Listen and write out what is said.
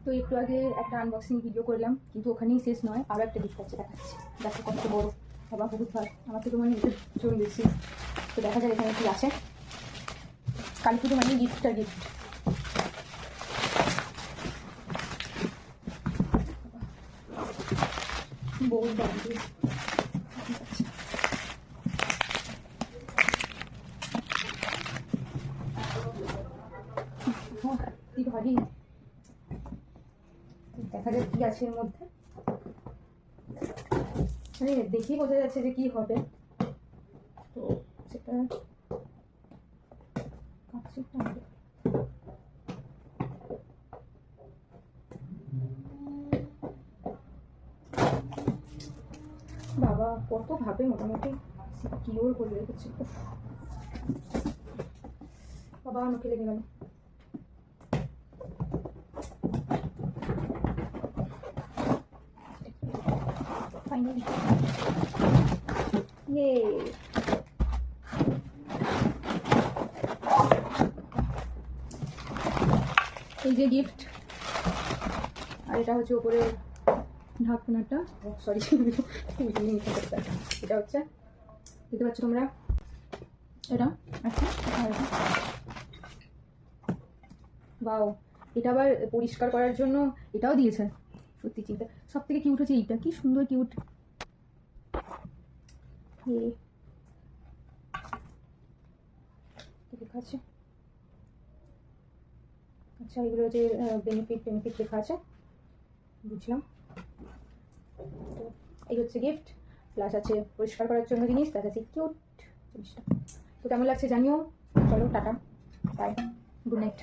তো একটু আগে একটা আনবক্সিং ভিডিও করলাম, কিন্তু ওখানেই শেষ নয়, আরও একটা গিফট আছে, দেখাচ্ছি। দেখো কত বড়, বাবা বহুত ভার, আমার থেকে মানে এটা ভীষণ বেশি। তো দেখা যায় এখানে কি আছে। কালী পুজো মানে গিফটটা গিফট। বহুত দামি ভারী। দেখা যাক কি আছে এর মধ্যে, মানে দেখেই বোঝা যাচ্ছে যে কি হবে। তো সেটা বাবা কত ভাবে মোটামুটি সিকিউর করে রেখেছে। বাবা আমাকে লেগে গেল। ফাইনালি ইয়ে এই যে গিফট, আর এটা হচ্ছে উপরে ঢাকনাটা, সরি এটা হচ্ছে দেখতে পাচ্ছ তোমরা, এটা আচ্ছা। বাও, এটা আবার পরিষ্কার করার জন্য এটাও দিয়েছে। সত্যি চিন্তা, সব থেকে কিউট হচ্ছে এইটা, কি সুন্দর কিউট। লেখা আছে, আচ্ছা এগুলো যে বেনিফিট লেখা আছে, বুঝলাম। তো এই হচ্ছে গিফট, প্লাস আছে পরিষ্কার করার জন্য জিনিস, প্লাস আছে কিউট জিনিসটা। তো কেমন লাগছে জানিও। চলো টাটা, বাই, গুড নাইট।